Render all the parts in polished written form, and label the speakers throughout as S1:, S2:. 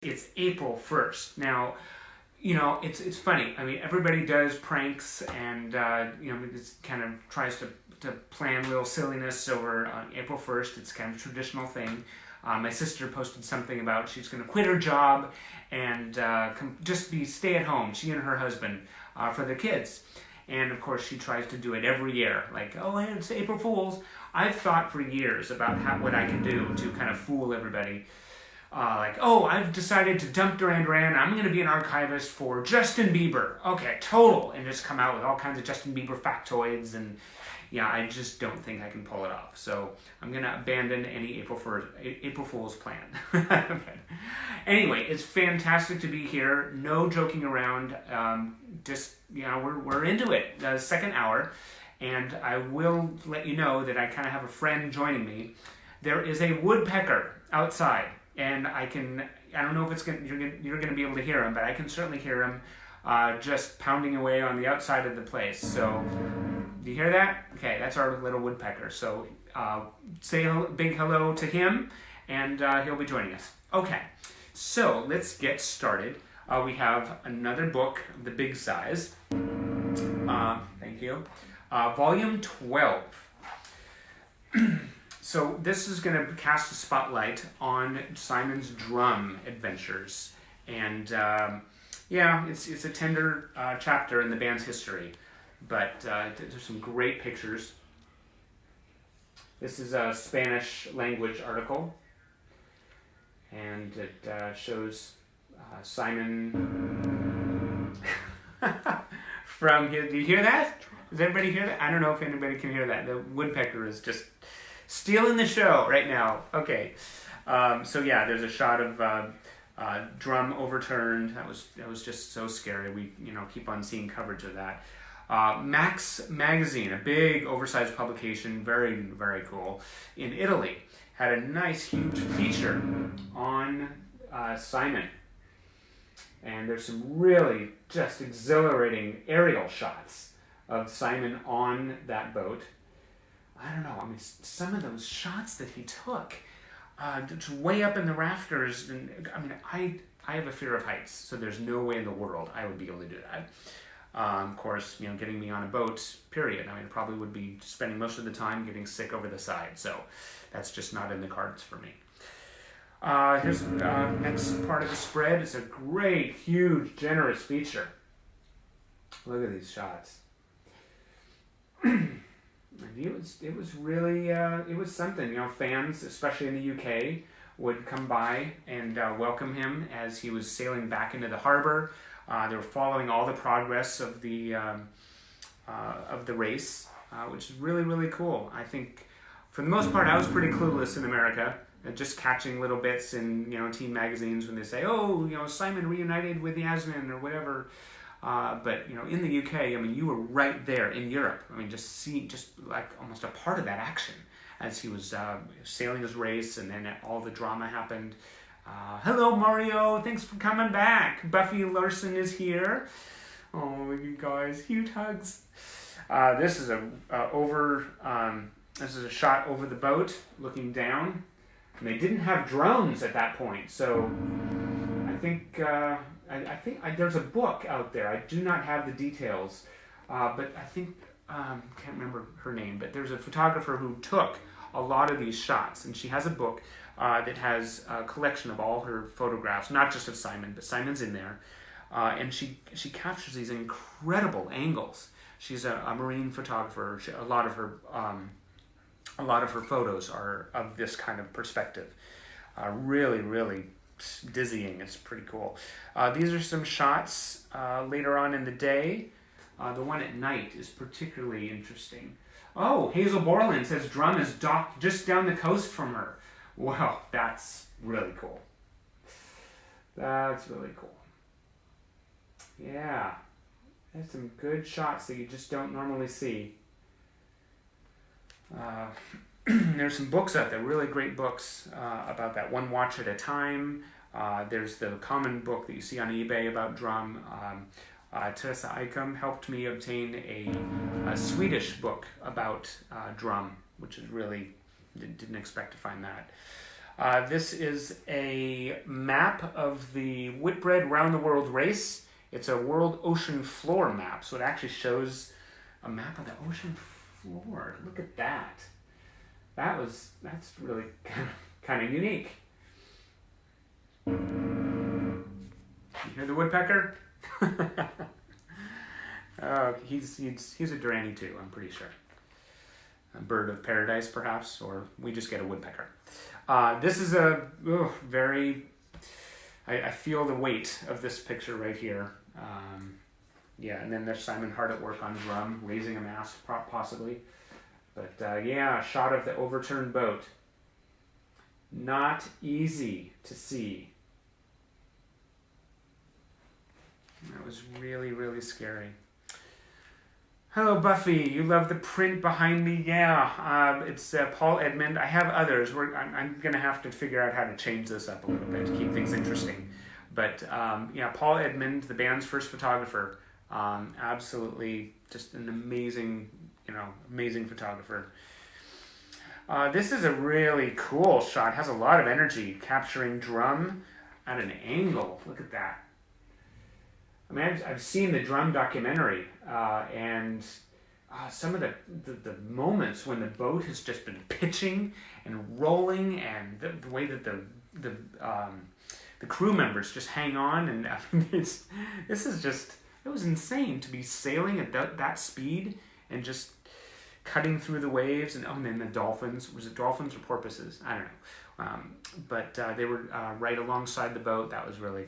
S1: It's April 1st. Now, it's funny. I mean, everybody does pranks and, it kind of tries to plan little silliness over April 1st. It's kind of a traditional thing. My sister posted something about she's going to quit her job and just stay at home, she and her husband, for the kids. And of course, she tries to do it every year. Like, oh, it's April Fool's. I've thought for years about what I can do to kind of fool everybody. I've decided to dump Duran. I'm going to be an archivist for Justin Bieber. Okay, total. And just come out with all kinds of Justin Bieber factoids. And yeah, I just don't think I can pull it off. So I'm going to abandon any April Fool's plan. Anyway, it's fantastic to be here. No joking around. We're into it. The second hour. And I will let you know that I kind of have a friend joining me. There is a woodpecker outside. And I don't know if you're going to be able to hear him, but I can certainly hear him just pounding away on the outside of the place. So, do you hear that? Okay, that's our little woodpecker. So, say a big hello to him, and he'll be joining us. Okay, so let's get started. We have another book, the big size. Thank you. Volume 12. So this is going to cast a spotlight on Simon's drum adventures, and it's a tender chapter in the band's history, but there's some great pictures. This is a Spanish language article, and it shows Simon from here. Do you hear that? Does everybody hear that? I don't know if anybody can hear that. The woodpecker is just stealing the show right now. Okay, there's a shot of drum overturned. That was just so scary. We keep on seeing coverage of that. Max magazine, a big oversized publication, very very cool, in Italy, had a nice huge feature on Simon, and there's some really just exhilarating aerial shots of Simon on that boat. I don't know. I mean, some of those shots that he took, just way up in the rafters, and I mean, I have a fear of heights, so there's no way in the world I would be able to do that. Of course, getting me on a boat, period. I mean, I probably would be spending most of the time getting sick over the side, so that's just not in the cards for me. Here's the next part of the spread. It's a great, huge, generous feature. Look at these shots. It was really it was something. Fans, especially in the UK, would come by and welcome him as he was sailing back into the harbor. They were following all the progress of the race, which is really really cool. I think for the most part I was pretty clueless in America, just catching little bits in teen magazines when they say, Simon reunited with Yasmin or whatever. But in the UK, I mean, you were right there in Europe. I mean, just like almost a part of that action as he was sailing his race, and then all the drama happened. Hello, Mario. Thanks for coming back. Buffy Larson is here. Oh, you guys, huge hugs. This is a shot over the boat, looking down. And they didn't have drones at that point, so I think. I think there's a book out there. I do not have the details, but I think, can't remember her name, but there's a photographer who took a lot of these shots, and she has a book that has a collection of all her photographs, not just of Simon, but Simon's in there, and she captures these incredible angles. She's a marine photographer. A lot of her photos are of this kind of perspective. Really, really dizzying. It's pretty cool. These are some shots later on in the day. The one at night is particularly interesting. Oh, Hazel Borland says drum is docked just down the coast from her. Wow, that's really cool. That's really cool. Yeah, there's some good shots that you just don't normally see. There's some books out there, really great books about that. One Watch at a Time. There's the common book that you see on eBay about drum. Teresa Eikum helped me obtain a Swedish book about drum, which is really, didn't expect to find that. This is a map of the Whitbread Round the World race. It's a world ocean floor map, so it actually shows a map of the ocean floor. Look at that. That's really kind of unique. You hear the woodpecker? Oh, he's a Duranie too, I'm pretty sure. A bird of paradise, perhaps, or we just get a woodpecker. This is a very... I feel the weight of this picture right here. Yeah, and then there's Simon Hart at work on drum, raising a mast, possibly. But yeah, a shot of the overturned boat. Not easy to see. That was really, really scary. Hello, Buffy. You love the print behind me? Yeah, it's Paul Edmond. I have others. I'm going to have to figure out how to change this up a little bit to keep things interesting. But yeah, Paul Edmond, the band's first photographer. Absolutely just an amazing, amazing photographer. This is a really cool shot. It has a lot of energy, capturing drum at an angle. Look at that. I mean, I've seen the drum documentary, and some of the moments when the boat has just been pitching and rolling, and the way that the crew members just hang on, and I mean, it was insane to be sailing at that speed and just cutting through the waves, and then the dolphins. Was it dolphins or porpoises? I don't know, but they were right alongside the boat. That was really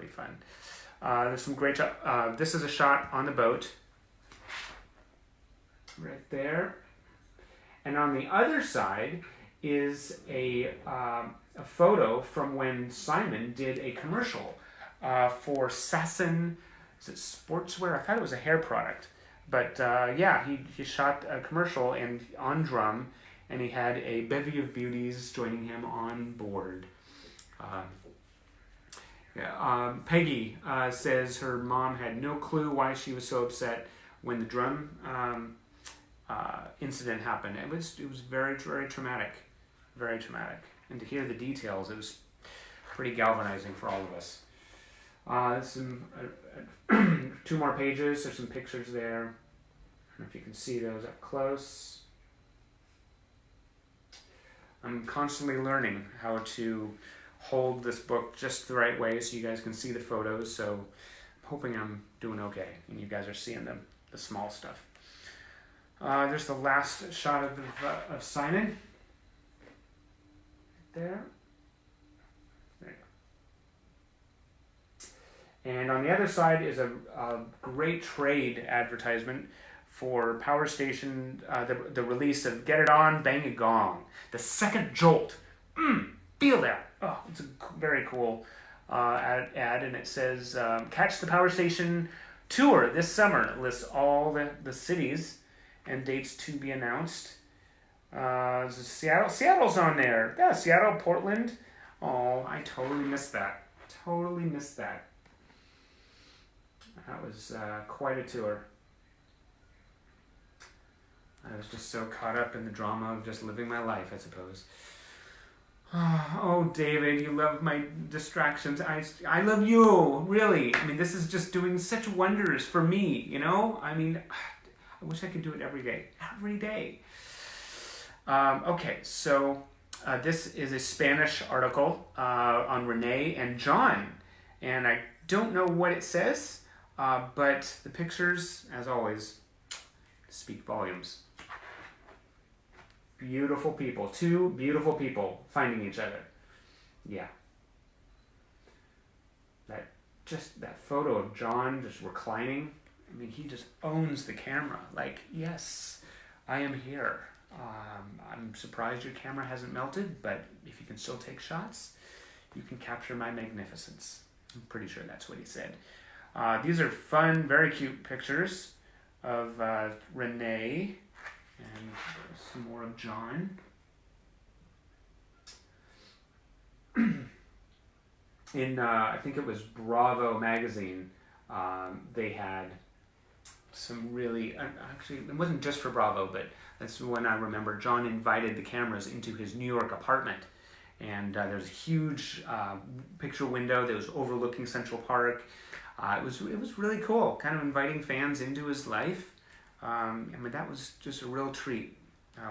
S1: fun. There's some great shot. This is a shot on the boat, right there, and on the other side is a photo from when Simon did a commercial for Sasson. Is it sportswear? I thought it was a hair product, but yeah, he shot a commercial and on drum, and he had a bevy of beauties joining him on board. Peggy says her mom had no clue why she was so upset when the drum incident happened. It was very, very traumatic, and to hear the details, it was pretty galvanizing for all of us. Some two more pages. There's some pictures there. I don't know if you can see those up close. I'm constantly learning how to hold this book just the right way so you guys can see the photos. So I'm hoping I'm doing okay and you guys are seeing the small stuff. There's the last shot of Simon. There you go. And on the other side is a great trade advertisement for Power Station, the release of Get It On, Bang a Gong. The second jolt. Feel that. Oh, it's a very cool ad, and it says, catch the Power Station tour this summer. It lists all the cities and dates to be announced. Seattle's on there. Yeah, Seattle, Portland. Oh, I totally missed that. That was quite a tour. I was just so caught up in the drama of just living my life, I suppose. Oh, David, you love my distractions. I love you, really. I mean, this is just doing such wonders for me, I mean, I wish I could do it every day. Okay, so this is a Spanish article on Renee and John, and I don't know what it says, but the pictures, as always, speak volumes. Beautiful people. Two beautiful people finding each other. Yeah. That photo of John just reclining. I mean, he just owns the camera. Like, yes, I am here. I'm surprised your camera hasn't melted, but if you can still take shots, you can capture my magnificence. I'm pretty sure that's what he said. These are fun, very cute pictures of Renee. And some more of John. In, I think it was Bravo magazine, they had some really, actually, it wasn't just for Bravo, but that's when I remember John invited the cameras into his New York apartment. And there's a huge picture window that was overlooking Central Park. It was really cool, kind of inviting fans into his life. I mean, that was just a real treat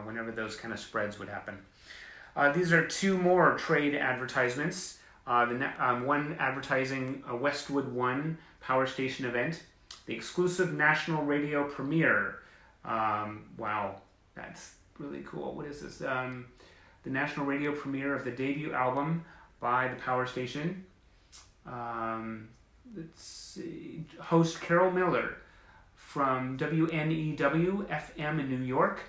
S1: whenever those kind of spreads would happen. These are two more trade advertisements. One advertising a Westwood One power station event, the exclusive national radio premiere. Wow, that's really cool. What is this? The national radio premiere of the debut album by the power station. Let's see. Host Carol Miller from WNEW FM in New York.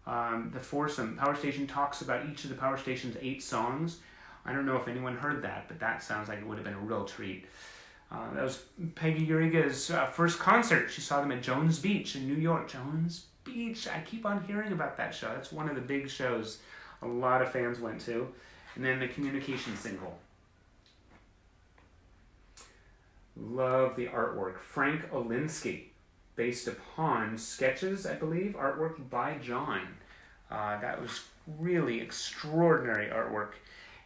S1: The foursome power station talks about each of the power station's 8 songs. I don't know if anyone heard that, but that sounds like it would have been a real treat. That was Peggy Uriga's first concert. She saw them at Jones Beach in New York. Jones Beach. I keep on hearing about that show. That's one of the big shows a lot of fans went to. And then the communication single. Love the artwork. Frank Olinsky, based upon sketches, I believe, artwork by John. That was really extraordinary artwork.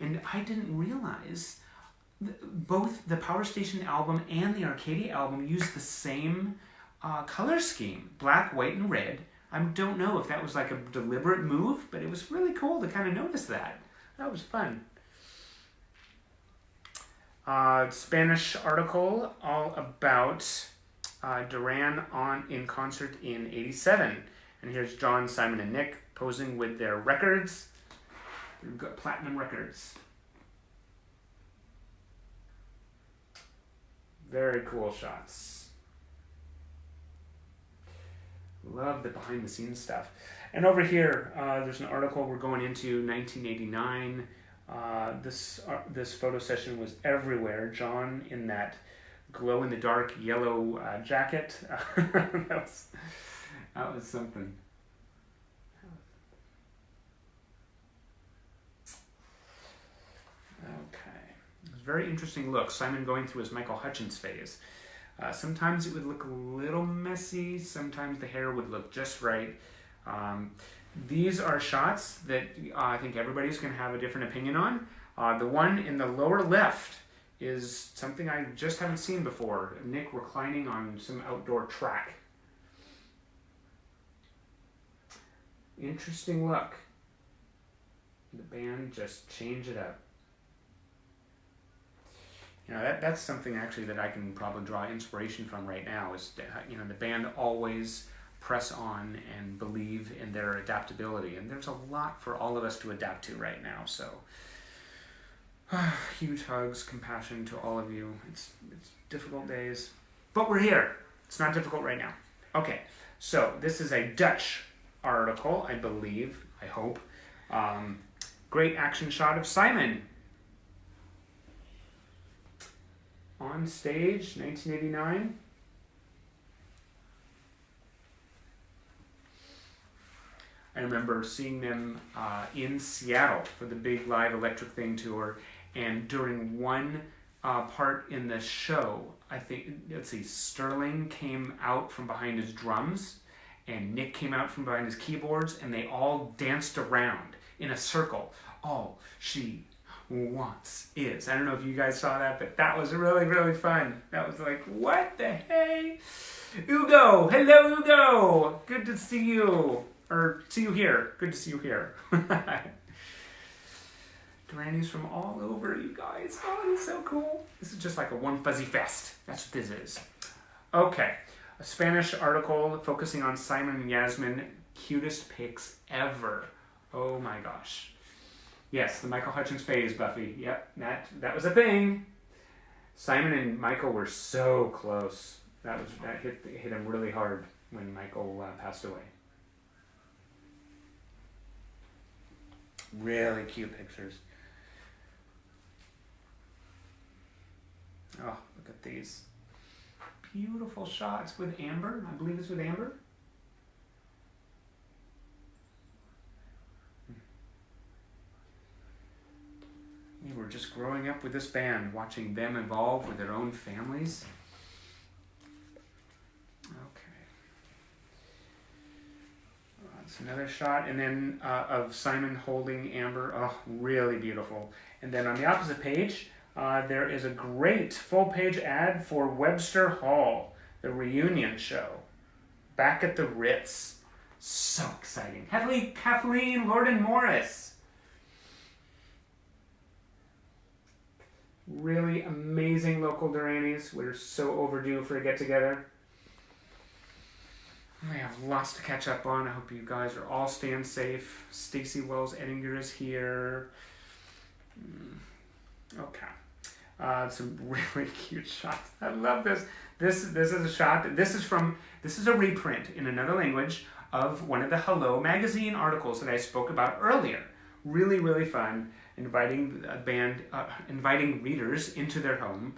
S1: And I didn't realize both the Power Station album and the Arcadia album used the same color scheme, black, white, and red. I don't know if that was like a deliberate move, but it was really cool to kind of notice that. That was fun. Spanish article all about Duran in concert in '87. And here's John, Simon, and Nick posing with their records. They've got platinum records. Very cool shots. Love the behind the scenes stuff. And over here, there's an article we're going into 1989. This photo session was everywhere. John in that glow in the dark yellow jacket. that was something. Okay. It was a very interesting look. Simon going through his Michael Hutchence phase. Sometimes it would look a little messy. Sometimes the hair would look just right. These are shots that I think everybody's going to have a different opinion on. The one in the lower left is something I just haven't seen before. Nick reclining on some outdoor track. Interesting look. The band just changed it up. You know, that's something actually that I can probably draw inspiration from right now is, you know, the band always press on and believe in their adaptability. And there's a lot for all of us to adapt to right now. So huge hugs, compassion to all of you. It's difficult days, but we're here. It's not difficult right now. Okay, so this is a Dutch article, I believe, I hope. Great action shot of Simon. On stage, 1989. I remember seeing them in Seattle for the big live Electric Thing tour, and during one part in the show, I think, let's see, Sterling came out from behind his drums, and Nick came out from behind his keyboards, and they all danced around in a circle. All she wants is. I don't know if you guys saw that, but that was really, really fun. That was like, what the hey? Ugo! Hello, Ugo! Good to see you. Or see you here. Good to see you here. Duranie's from all over, you guys. Oh, it's so cool. This is just like a one fuzzy fest. That's what this is. Okay. A Spanish article focusing on Simon and Yasmin. Cutest pics ever. Oh my gosh. Yes, the Michael Hutchence phase, Buffy. Yep, that was a thing. Simon and Michael were so close. That hit him really hard when Michael passed away. Really cute pictures. Oh, look at these. Beautiful shots with Amber. I believe it's with Amber. We were just growing up with this band, watching them evolve with their own families. Okay. another shot, and then of Simon holding Amber. Oh, really beautiful. And then on the opposite page, there is a great full-page ad for Webster Hall, the reunion show, back at the Ritz. So exciting. Kathleen Lord and Morris. Really amazing local Duranis. We're so overdue for a get-together. We have lots to catch up on. I hope you guys are all staying safe. Stacey Wells Ettinger is here. Okay. Some really cute shots. I love this. This is a shot. This is a reprint in another language of one of the Hello magazine articles that I spoke about earlier. Really, really fun. Inviting a band, inviting readers into their home.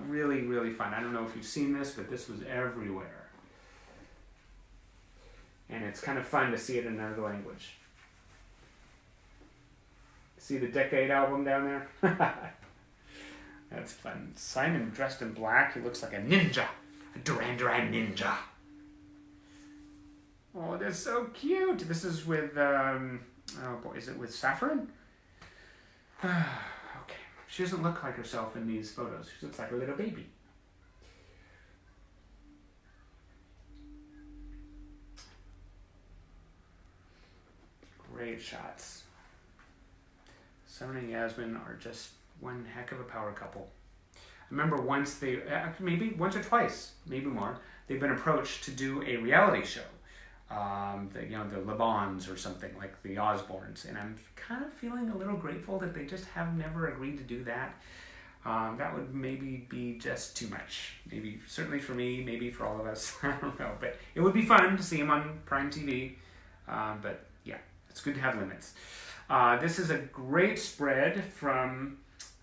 S1: Really, really fun. I don't know if you've seen this, but this was everywhere. And it's kind of fun to see it in another language. See the Decade album down there? That's fun. Simon dressed in black. He looks like a ninja. A Duran Duran ninja. Oh, that's so cute. This is with, oh boy, is it with Saffron? Okay. She doesn't look like herself in these photos. She looks like a little baby. Great shots. Simon and Yasmin are just one heck of a power couple. I remember once maybe once or twice, maybe more, they've been approached to do a reality show. The Le Bons or something, like the Osbournes. And I'm kind of feeling a little grateful that they just have never agreed to do that. That would maybe be just too much. Maybe, certainly for me, maybe for all of us. I don't know. But it would be fun to see them on Prime TV. But yeah, it's good to have limits. This is a great spread from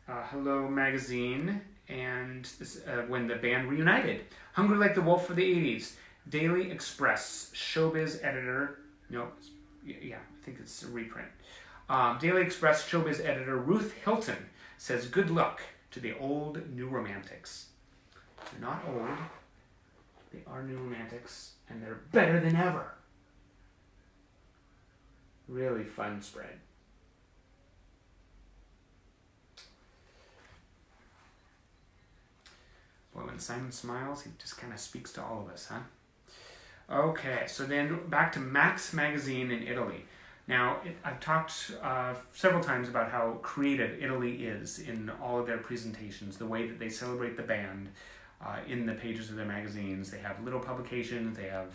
S1: Hello Magazine, and this, when the band reunited. Hungry Like the Wolf for the 80s. Daily Express showbiz editor, I think it's a reprint. Daily Express showbiz editor Ruth Hilton says good luck to the old new romantics. They're not old, they are new romantics, and they're better than ever. Really fun spread. Boy, when Simon smiles, he just kind of speaks to all of us, huh? Okay, so then back to Max Magazine in Italy. Now, I've talked several times about how creative Italy is in all of their presentations, the way that they celebrate the band in the pages of their magazines. They have little publications, they have,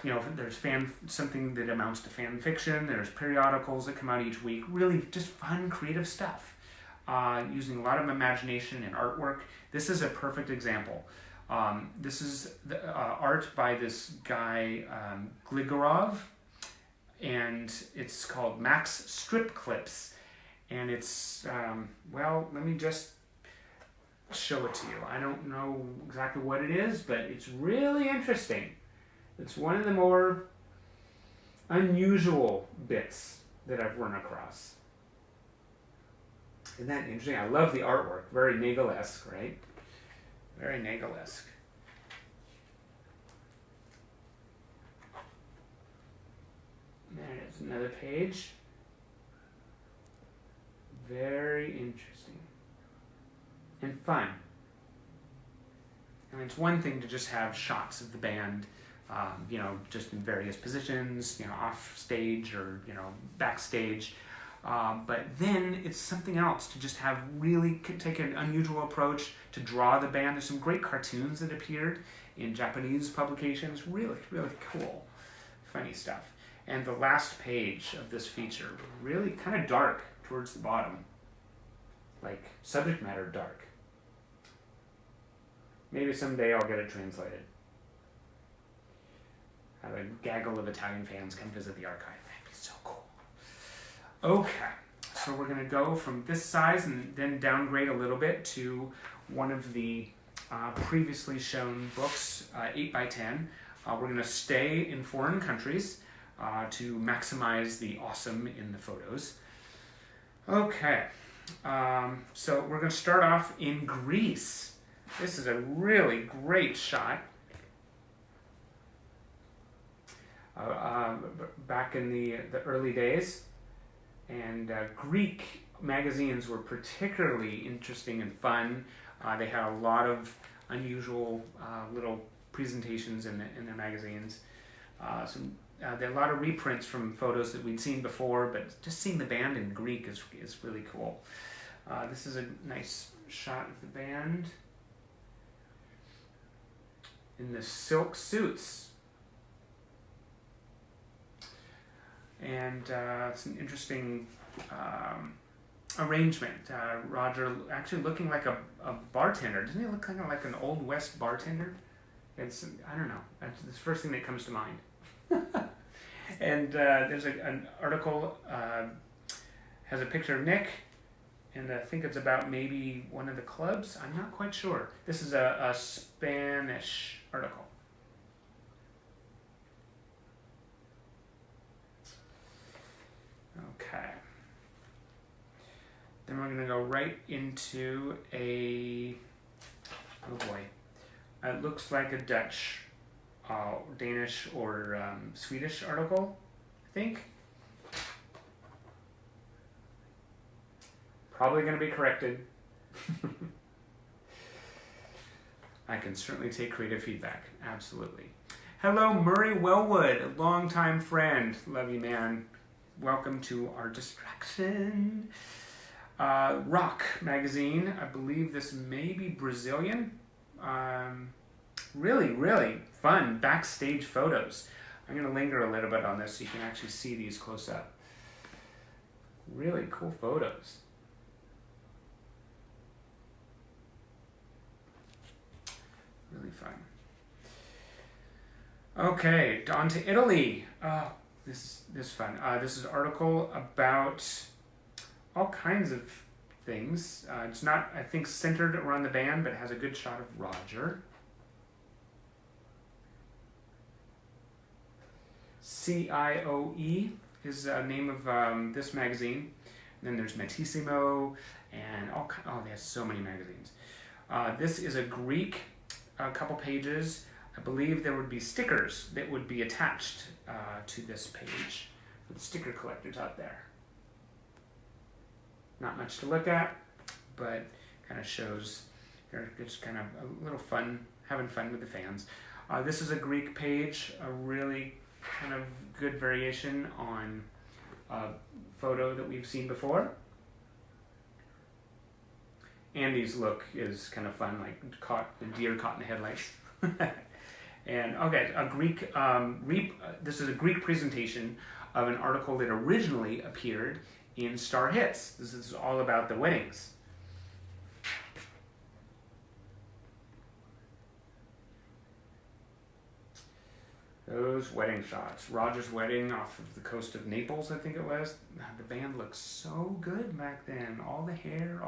S1: there's something that amounts to fan fiction, there's periodicals that come out each week, really just fun, creative stuff, using a lot of imagination and artwork. This is a perfect example. This is the, art by this guy, Gligorov, and it's called Max Strip Clips, and it's, let me just show it to you. I don't know exactly what it is, but it's really interesting. It's one of the more unusual bits that I've run across. Isn't that interesting? I love the artwork. Very Nagel-esque, right? Very Nagel-esque. There's another page. Very interesting. And fun. I mean, it's one thing to just have shots of the band, just in various positions, off stage or, backstage. But then it's something else to just have take an unusual approach to draw the band. There's some great cartoons that appeared in Japanese publications. Really, really cool. Funny stuff. And the last page of this feature, really kind of dark towards the bottom. Like subject matter dark. Maybe someday I'll get it translated. Have a gaggle of Italian fans come visit the archive. That'd be so cool. Okay, so we're going to go from this size and then downgrade a little bit to one of the previously shown books, 8x10. We're going to stay in foreign countries to maximize the awesome in the photos. Okay, so we're going to start off in Greece. This is a really great shot. back in the early days. And Greek magazines were particularly interesting and fun. They had a lot of unusual little presentations in their magazines. There are a lot of reprints from photos that we'd seen before, but just seeing the band in Greek is really cool. This is a nice shot of the band in the silk suits. And it's an interesting arrangement. Roger actually looking like a bartender. Doesn't he look kind of like an Old West bartender? I don't know. That's the first thing that comes to mind. And there's an article, has a picture of Nick, and I think it's about maybe one of the clubs. I'm not quite sure. This is a Spanish article. Okay. Then we're going to go right into oh boy, it looks like a Dutch, Danish, or Swedish article, I think. Probably going to be corrected. I can certainly take creative feedback, absolutely. Hello, Murray Wellwood, a longtime friend. Love you, man. Welcome to our distraction. Rock magazine. I believe this may be Brazilian. Really, really fun backstage photos. I'm going to linger a little bit on this so you can actually see these close up. Really cool photos. Really fun. Okay, on to Italy. This is fun. This is an article about all kinds of things. It's not, I think, centered around the band, but it has a good shot of Roger. CIOE is the name of this magazine. And then there's Metissimo and they have so many magazines. This is a Greek, a couple pages. I believe there would be stickers that would be attached to this page for the sticker collectors out there. Not much to look at, but kind of shows they're just kind of a little fun, having fun with the fans. This is a Greek page, a really kind of good variation on a photo that we've seen before. Andy's look is kind of fun, like the deer caught in the headlights. And okay, a Greek, this is a Greek presentation of an article that originally appeared in Star Hits. This is all about the weddings. Those wedding shots. Roger's wedding off of the coast of Naples, I think it was. The band looked so good back then. All the hair,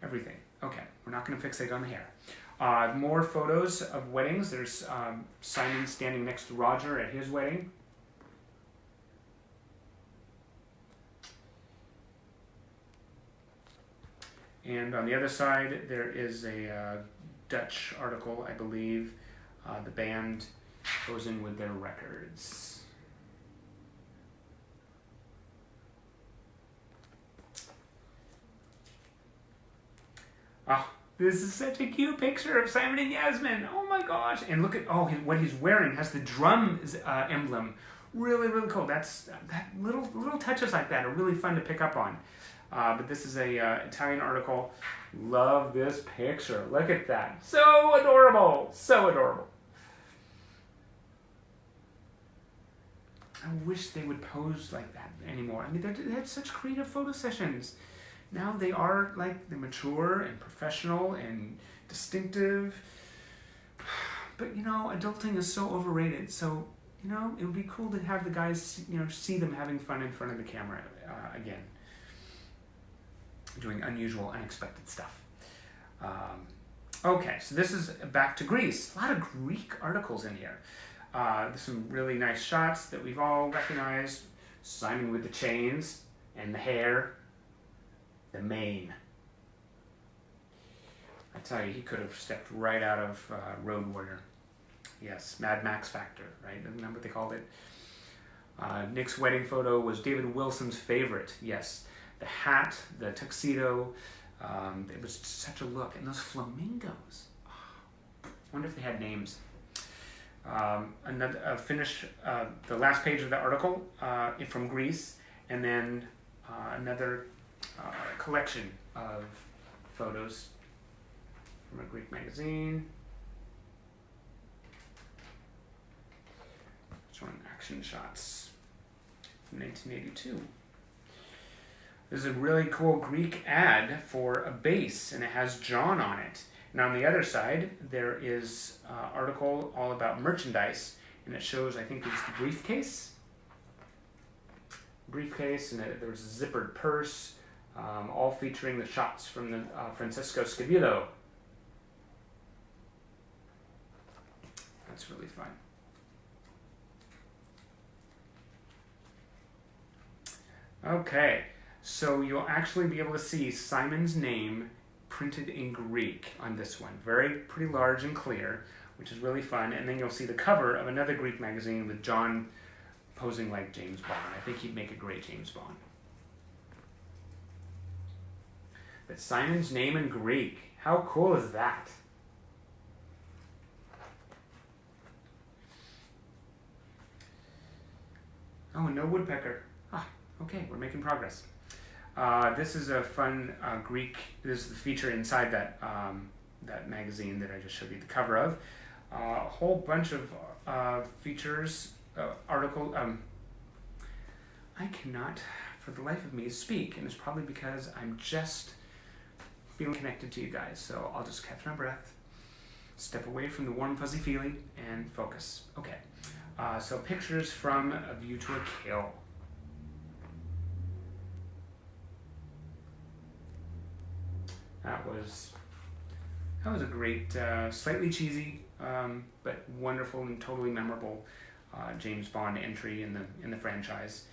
S1: everything. Okay, we're not going to fixate on the hair. More photos of weddings. There's Simon standing next to Roger at his wedding. And on the other side, there is a Dutch article, I believe. The band goes in with their records. This is such a cute picture of Simon and Yasmin. Oh my gosh. And look at, what he's wearing has the drum emblem. Really, really cool. That little touches like that are really fun to pick up on. But this is a Italian article. Love this picture. Look at that. So adorable. So adorable. I wish they would pose like that anymore. I mean, they had such creative photo sessions. Now they are like the mature and professional and distinctive. But adulting is so overrated. So it would be cool to have the guys see them having fun in front of the camera again, doing unusual, unexpected stuff. Okay, so this is back to Greece. A lot of Greek articles in here. There's some really nice shots that we've all recognized. Simon with the chains and the hair, the mane. I tell you, he could have stepped right out of Road Warrior. Yes, Mad Max factor, right? Isn't that what they called it? Nick's wedding photo was David Wilson's favorite. Yes, the hat, the tuxedo, it was such a look. And those flamingos. I wonder if they had names. Finish the last page of the article from Greece, and then another collection of photos from a Greek magazine. Showing action shots from 1982. This is a really cool Greek ad for a base, and it has John on it. And on the other side, there is an article all about merchandise, and it shows, I think it's the briefcase, and there's a zippered purse, all featuring the shots from the Francesco Scavillo. That's really fun. Okay, so you'll actually be able to see Simon's name printed in Greek on this one. Pretty large and clear, which is really fun. And then you'll see the cover of another Greek magazine with John posing like James Bond. I think he'd make a great James Bond. But Simon's name in Greek, how cool is that? Oh, and no woodpecker. Okay, we're making progress. This is a fun Greek. This is the feature inside that that magazine that I just showed you the cover of. A whole bunch of features, article. I cannot, for the life of me, speak, and it's probably because I'm just feeling connected to you guys. So I'll just catch my breath, step away from the warm fuzzy feeling, and focus. Okay. So pictures from A View to a Kill. That was a great, slightly cheesy, but wonderful and totally memorable James Bond entry in the franchise.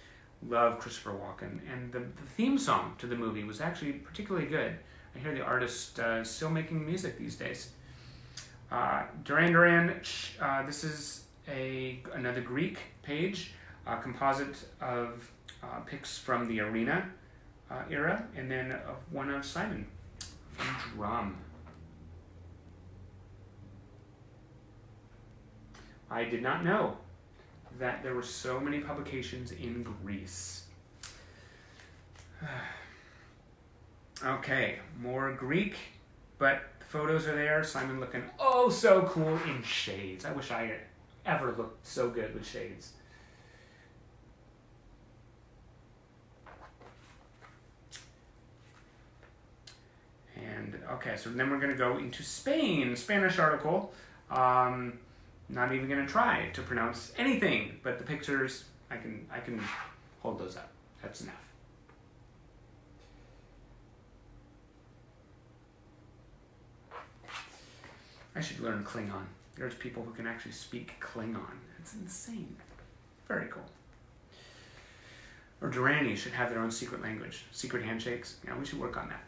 S1: Love Christopher Walken, and the theme song to the movie was actually particularly good. I hear the artist still making music these days. Duran. This is another Greek page, composite of pics from the Arena era, and then one of Simon. Drum. I did not know that there were so many publications in Greece. Okay, more Greek, but the photos are there. Simon looking oh so cool in shades. I wish I had ever looked so good with shades. And okay, so then we're going to go into Spain. Spanish article. Not even going to try to pronounce anything, but the pictures, I can hold those up. That's enough. I should learn Klingon. There's people who can actually speak Klingon. It's insane. Very cool. Or Duranie should have their own secret language. Secret handshakes. Yeah, we should work on that.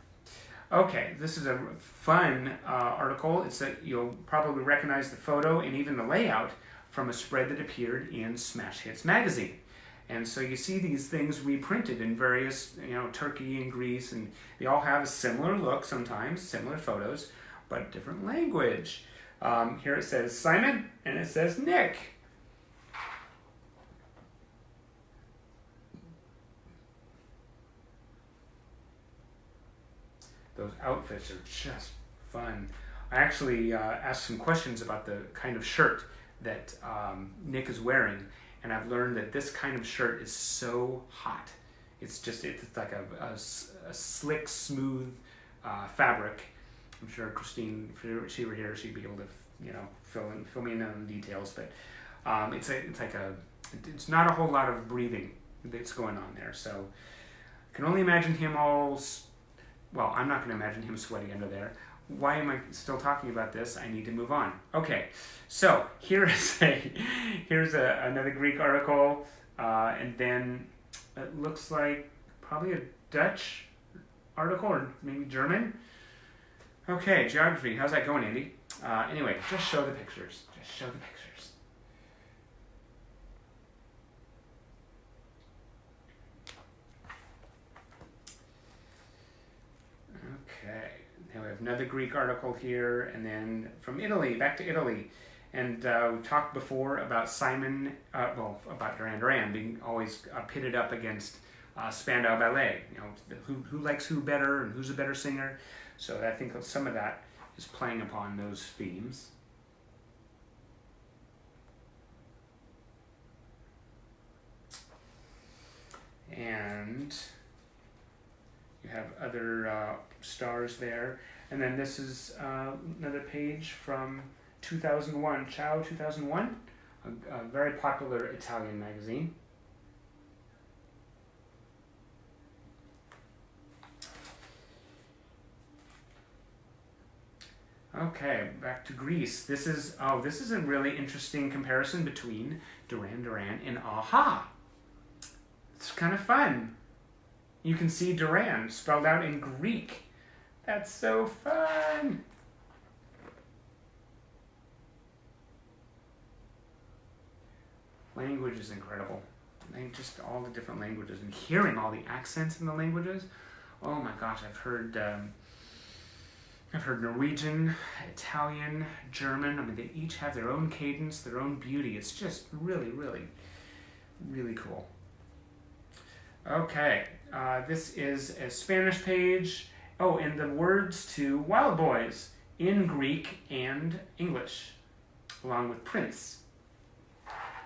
S1: Okay, this is a fun article. It's that you'll probably recognize the photo and even the layout from a spread that appeared in Smash Hits magazine. And so you see these things reprinted in various, Turkey and Greece, and they all have a similar look sometimes, similar photos, but different language. Here it says Simon, and it says Nick. Those outfits are just fun. I actually asked some questions about the kind of shirt that Nick is wearing, and I've learned that this kind of shirt is so hot. It's like a slick, smooth fabric. I'm sure Christine, if she were here, she'd be able to, fill me in on the details. But it's not a whole lot of breathing that's going on there. So I can only imagine him well, I'm not going to imagine him sweaty under there. Why am I still talking about this? I need to move on. Okay, so here's another Greek article, and then it looks like probably a Dutch article or maybe German. Okay, geography. How's that going, Andy? Anyway, just show the pictures. Just show the pictures. Okay. Now we have another Greek article here, and then from Italy, back to Italy. And we talked before about about Duran being always pitted up against Spandau Ballet. You know, who likes who better and who's a better singer. So I think some of that is playing upon those themes. And you have other stars there. And then this is another page from 2001, Ciao 2001, a very popular Italian magazine. Okay, back to Greece. This is a really interesting comparison between Duran and Aha. It's kind of fun. You can see Duran spelled out in Greek. That's so fun. Language is incredible. Just all the different languages and hearing all the accents in the languages. Oh my gosh, I've heard Norwegian, Italian, German. I mean, they each have their own cadence, their own beauty. It's just really, really, really cool. Okay, this is a Spanish page. Oh, and the words to Wild Boys in Greek and English, along with Prince.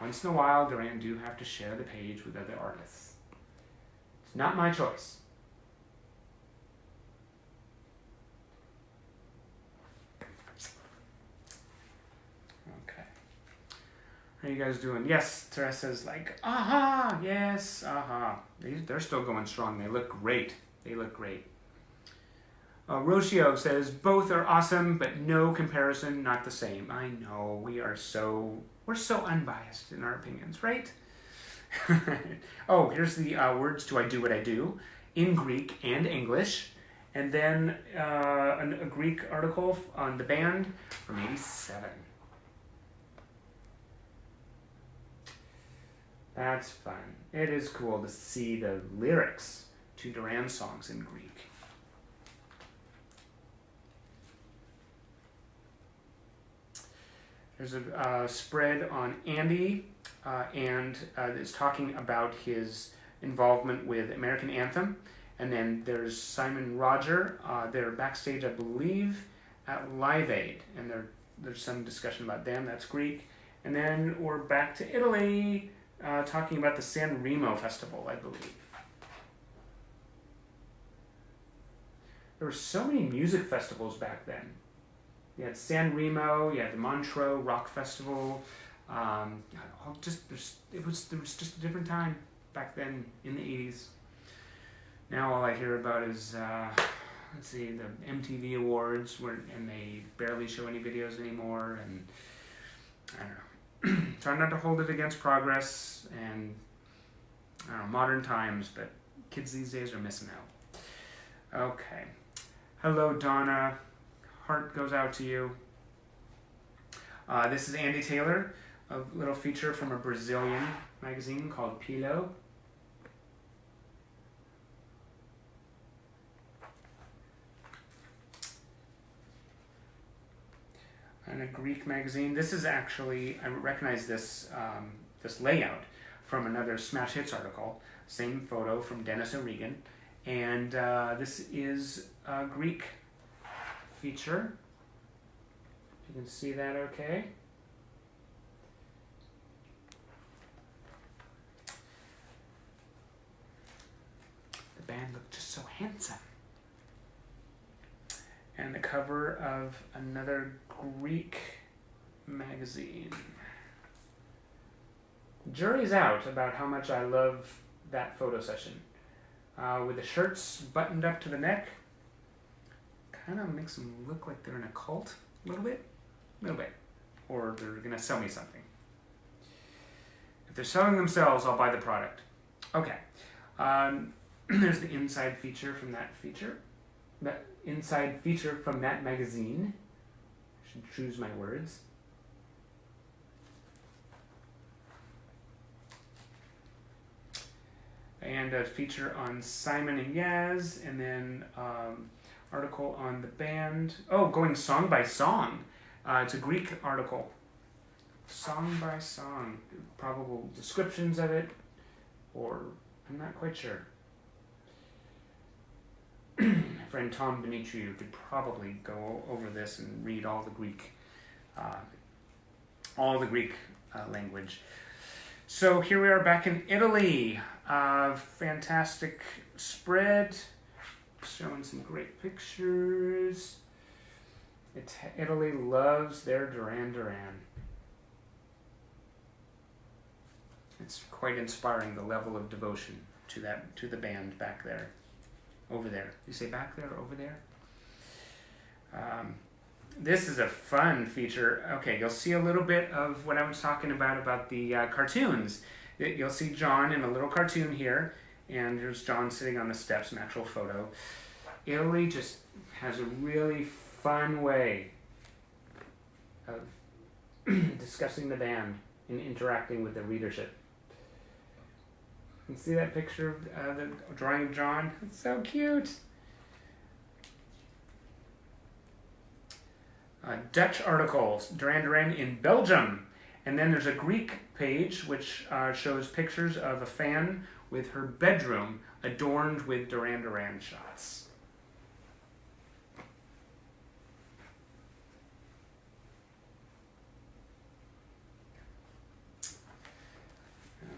S1: Once in a while, Duran do have to share the page with other artists. It's not my choice. Okay. How are you guys doing? Yes, Teresa's like, aha, yes, aha. They're still going strong. They look great. They look great. Roshio says, both are awesome, but no comparison, not the same. I know, we're so unbiased in our opinions, right? Oh, here's the words to I Do What I Do in Greek and English. And then a Greek article on the band from '87. That's fun. It is cool to see the lyrics to Duran songs in Greek. There's a spread on Andy, and it's talking about his involvement with American Anthem. And then there's Simon Roger. They're backstage, I believe, at Live Aid. And there's some discussion about them. That's Greek. And then we're back to Italy, talking about the San Remo Festival, I believe. There were so many music festivals back then. You had San Remo, you had the Montreux Rock Festival. It was just a different time back then in the 80s. Now all I hear about is, let's see, the MTV Awards, and they barely show any videos anymore, and I don't know. Try not to hold it against progress and, I don't know, modern times, but kids these days are missing out. Okay. Hello, Donna. Heart goes out to you. This is Andy Taylor, a little feature from a Brazilian magazine called Pilo. And a Greek magazine. This is actually, I recognize this this layout from another Smash Hits article. Same photo from Dennis O'Regan. And this is a Greek feature. You can see that okay. The band looked just so handsome. And the cover of another Greek magazine. Jury's out about how much I love that photo session. With the shirts buttoned up to the neck. Kind of makes them look like they're in a cult, a little bit, or they're gonna sell me something. If they're selling themselves, I'll buy the product. Okay, there's the inside feature from that magazine. to choose my words. And a feature on Simon and Yaz, and then article on the band. Oh, going song by song. It's a Greek article. Song by song. Probable descriptions of it, or I'm not quite sure. My friend Tom Dimitriou could probably go over this and read all the Greek language. So here we are back in Italy. Fantastic spread, showing some great pictures. Italy loves their Duran Duran. It's quite inspiring, the level of devotion to the band back there, over there. You say back there or over there? This is a fun feature. Okay, you'll see a little bit of what I was talking about the cartoons. You'll see John in a little cartoon here, and there's John sitting on the steps, an actual photo. Italy just has a really fun way of discussing the band and interacting with the readership. You see that picture of the drawing of John? It's so cute. Dutch articles, Duran Duran in Belgium. And then there's a Greek page which shows pictures of a fan with her bedroom adorned with Duran Duran shots.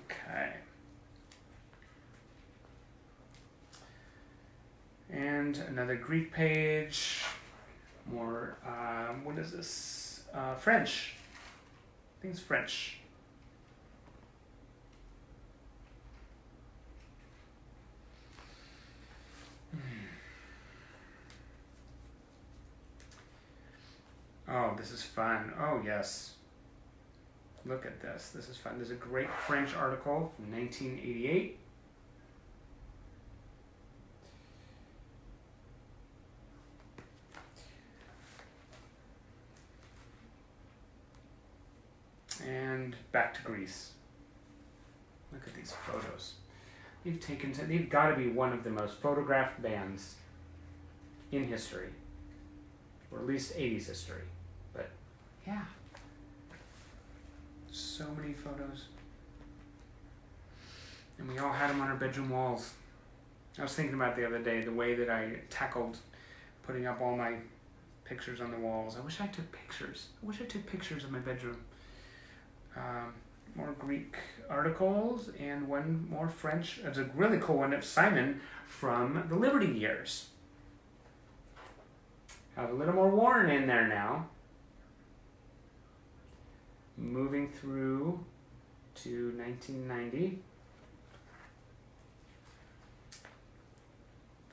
S1: Okay. And another Greek page. More, what is this? French. I think it's French. Oh, this is fun. Oh, yes. Look at this. This is fun. There's a great French article from 1988. And back to Greece. Look at these photos. They've got to be one of the most photographed bands in history, or at least 80s history. But yeah, so many photos, and we all had them on our bedroom walls. I was thinking about the other day the way that I tackled putting up all my pictures on the walls. I wish I took pictures. I wish I took pictures of my bedroom. More Greek articles and one more French. It's a really cool one of Simon from the Liberty years. Have a little more Warren in there now. Moving through to 1990.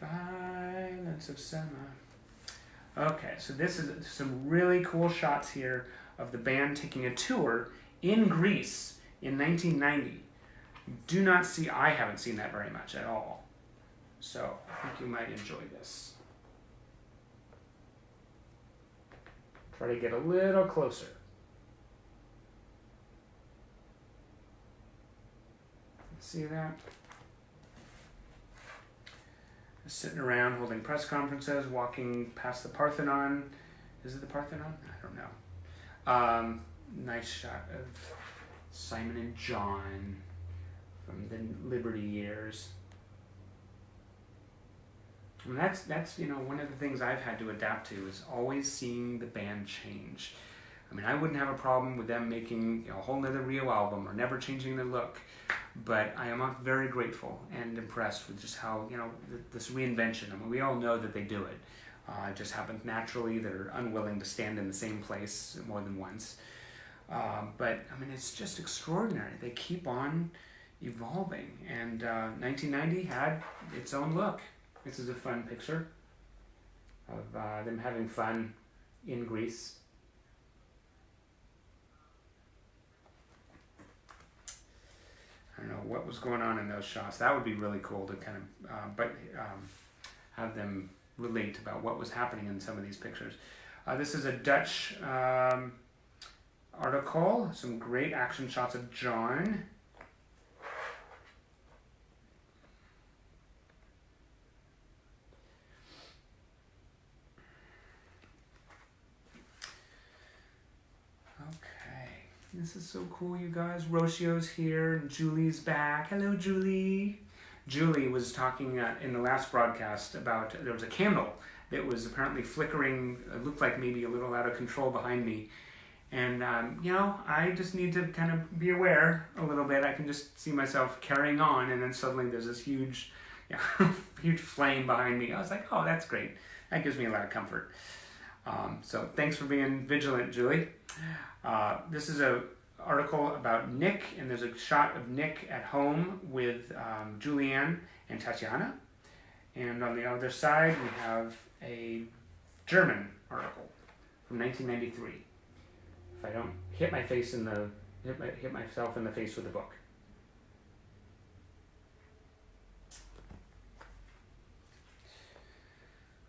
S1: Violence of Summer. Okay, so this is some really cool shots here of the band taking a tour in Greece in 1990. Do not see, I haven't seen that very much at all. So I think you might enjoy this. Try to get a little closer. See that? Sitting around holding press conferences, walking past the Parthenon. Is it the Parthenon? I don't know. Nice shot of Simon and John from the Liberty years. And that's one of the things I've had to adapt to is always seeing the band change. I mean, I wouldn't have a problem with them making a whole nother Rio album or never changing their look, but I am very grateful and impressed with just how, this reinvention. I mean, we all know that they do it. It just happens naturally. They're unwilling to stand in the same place more than once. But, I mean, it's just extraordinary. They keep on evolving. And 1990 had its own look. This is a fun picture of them having fun in Greece. I don't know what was going on in those shots. That would be really cool to kind of, have them relate about what was happening in some of these pictures. This is a Dutch article. Some great action shots of John. Okay, this is so cool, you guys. Roshio's here, and Julie's back. Hello, Julie. Julie was talking in the last broadcast about there was a candle that was apparently flickering. It looked like maybe a little out of control behind me. And, I just need to kind of be aware a little bit. I can just see myself carrying on, and then suddenly there's this huge, huge flame behind me. I was like, oh, that's great. That gives me a lot of comfort. So thanks for being vigilant, Julie. This is an article about Nick, and there's a shot of Nick at home with Julianne and Tatiana. And on the other side, we have a German article from 1993. If I don't hit my face hit myself in the face with the book.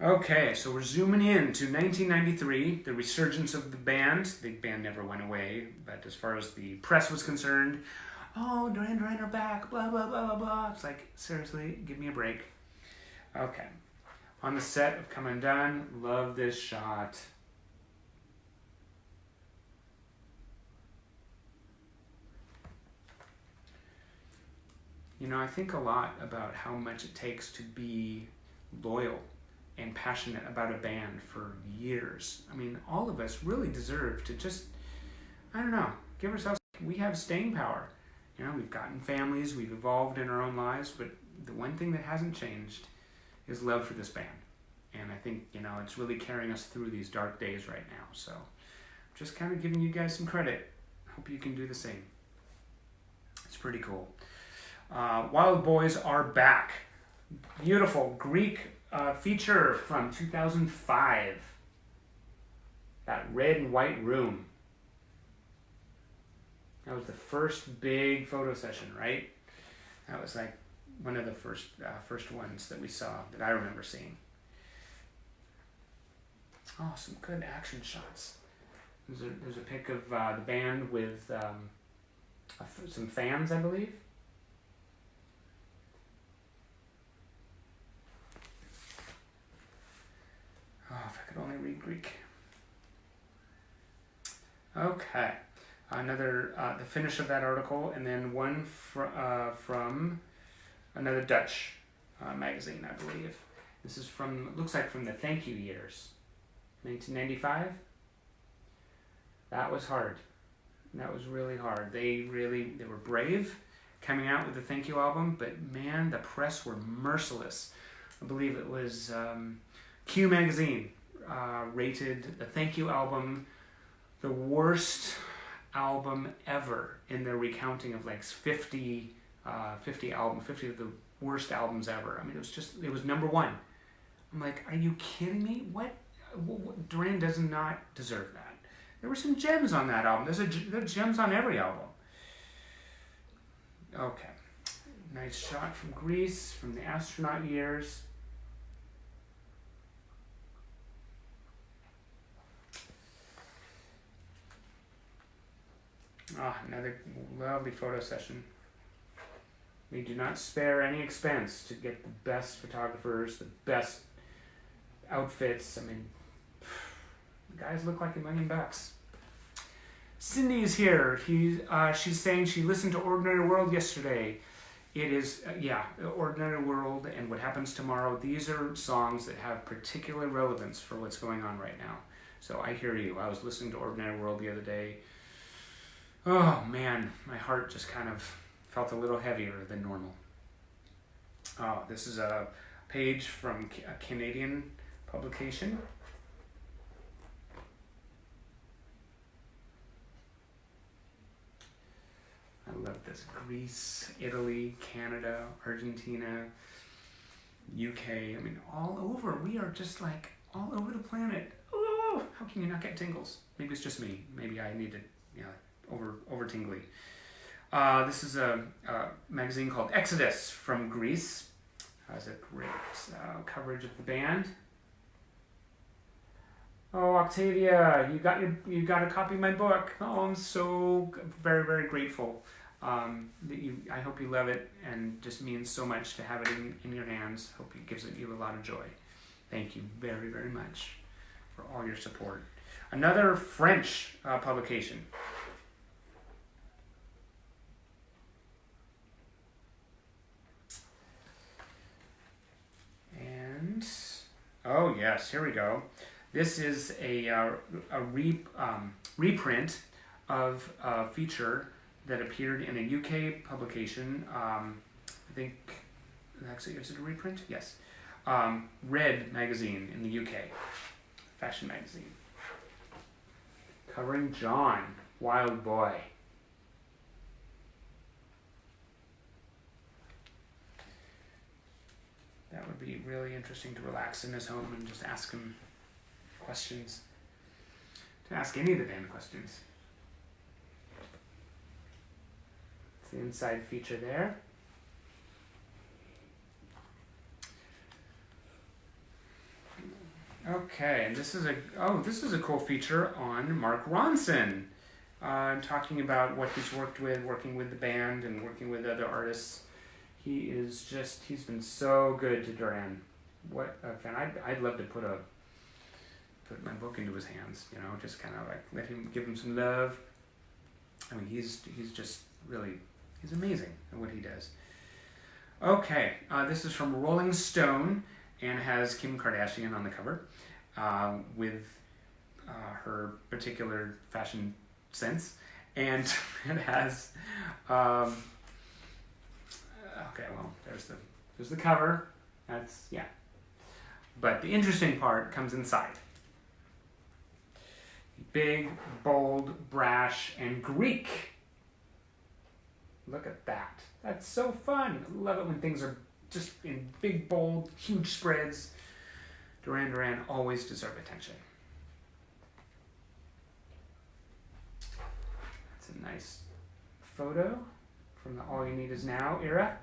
S1: Okay, so we're zooming in to 1993, the resurgence of the band. The band never went away, but as far as the press was concerned, oh, Duran Duran are back, blah, blah, blah, blah, blah. It's like, seriously, give me a break. Okay, on the set of Come Undone, love this shot. I think a lot about how much it takes to be loyal and passionate about a band for years. I mean, all of us really deserve to just, give ourselves, we have staying power. We've gotten families, we've evolved in our own lives, but the one thing that hasn't changed is love for this band. And I think, it's really carrying us through these dark days right now. So just kind of giving you guys some credit. Hope you can do the same. It's pretty cool. Wild Boys Are Back. Beautiful Greek feature from 2005. That red and white room. That was the first big photo session, right? That was like one of the first ones that we saw, that I remember seeing. Oh, some good action shots. There's a pic of the band with some fans, I believe. Oh, if I could only read Greek. Okay, another the finish of that article, and then one from another Dutch magazine, I believe. This is looks like from the Thank You years, 1995. That was hard. That was really hard. They were brave coming out with the Thank You album, but man, the press were merciless. I believe it was Q magazine rated the Thank You album the worst album ever in their recounting of like 50 of the worst albums ever. I mean, it was number one. I'm like, are you kidding me? What Duran does not deserve that. There were some gems on that album. There's gems on every album. Okay. Nice shot from Greece, from the astronaut years. Another lovely photo session. We do not spare any expense to get the best photographers, the best outfits. I mean, the guys look like $1 million. Cindy is here. She's saying she listened to Ordinary World yesterday. It is, Ordinary World and What Happens Tomorrow. These are songs that have particular relevance for what's going on right now. So I hear you. I was listening to Ordinary World the other day. Oh man, my heart just kind of felt a little heavier than normal. Oh, this is a page from a Canadian publication. I love this. Greece, Italy, Canada, Argentina, UK. I mean, all over. We are just like all over the planet. Oh, how can you not get tingles? Maybe it's just me. Maybe I need to, over tingly. This is a magazine called Exodus from Greece. Has a great coverage of the band. Oh, Octavia, you got a copy of my book. Oh, I'm so very, very grateful. I hope you love it, and just means so much to have it in your hands. Hope it gives you a lot of joy. Thank you very, very much for all your support. Another French publication. And, oh yes, here we go. This is a reprint of a feature that appeared in a UK publication. I think, actually, is it a reprint? Yes. Red magazine in the UK. Fashion magazine. Covering John, wild boy. That would be really interesting to relax in his home and just ask him questions. To ask any of the band questions. It's the inside feature there. Okay, and this is a cool feature on Mark Ronson. Talking about what he's working with the band and working with other artists. He's been so good to Duran. What a fan. I'd love to put my book into his hands, just kind of like give him some love. I mean, he's just really, he's amazing at what he does. Okay, this is from Rolling Stone and has Kim Kardashian on the cover with her particular fashion sense. And it has, okay, well, there's the cover. That's, yeah. But the interesting part comes inside. Big, bold, brash, and Greek. Look at that. That's so fun. I love it when things are just in big, bold, huge spreads. Duran Duran always deserve attention. That's a nice photo from the All You Need Is Now era.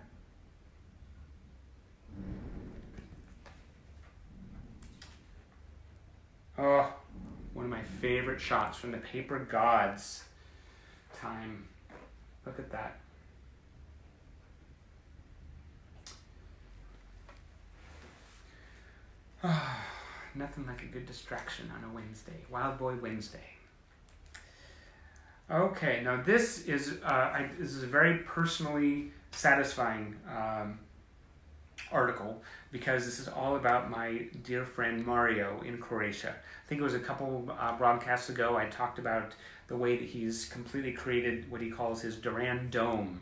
S1: Oh, one of my favorite shots from the Paper Gods time. Look at that. Nothing like a good distraction on a Wednesday. Wild Boy Wednesday. Okay, now this is a very personally satisfying article because this is all about my dear friend Mario in Croatia. I think it was a couple broadcasts ago I talked about the way that he's completely created what he calls his Duran Dome.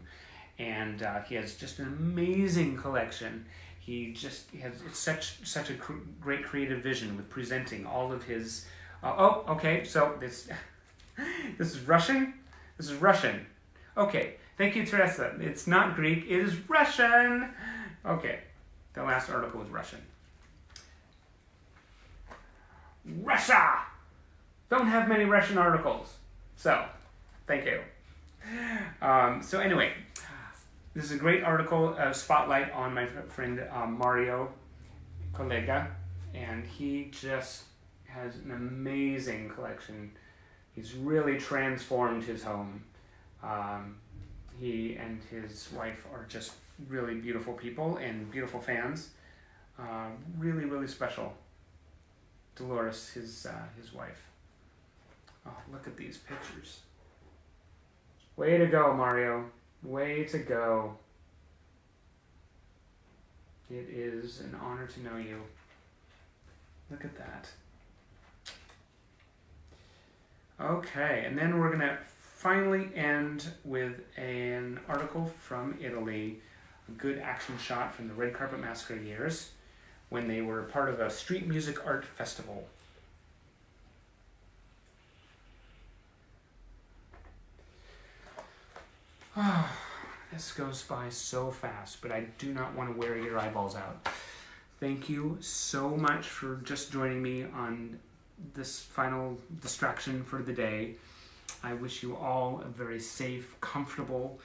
S1: And he has just an amazing collection. He has such a great creative vision with presenting all of his... okay, so this is Russian? This is Russian. Okay, thank you, Teresa. It's not Greek, it is Russian. Okay, the last article was Russian. Russia! Don't have many Russian articles. So, thank you. So anyway, this is a great article, spotlight on my friend Mario Kolega, and he just has an amazing collection. He's really transformed his home. He and his wife are just really beautiful people and beautiful fans. Really, really special. Dolores, his wife. Oh, look at these pictures. Way to go, Mario. Way to go. It is an honor to know you. Look at that. Okay, and then we're going to finally end with an article from Italy, a good action shot from the Red Carpet Massacre years when they were part of a street music art festival. This goes by so fast, but I do not want to wear your eyeballs out. Thank you so much for just joining me on this final distraction for the day. I wish you all a very safe, comfortable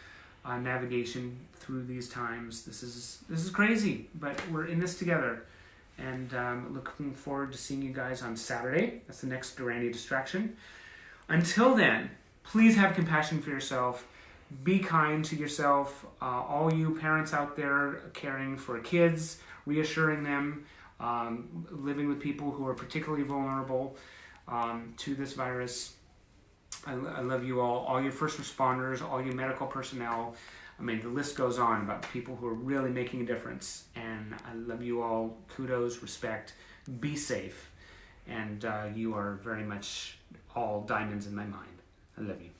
S1: navigation through these times. This is crazy, but we're in this together. And looking forward to seeing you guys on Saturday. That's the next Duranie distraction. Until then, please have compassion for yourself. Be kind to yourself. All you parents out there caring for kids, reassuring them, living with people who are particularly vulnerable to this virus. I love you all your first responders, all your medical personnel. I mean, the list goes on about people who are really making a difference. And I love you all. Kudos, respect, be safe. And you are very much all diamonds in my mind. I love you.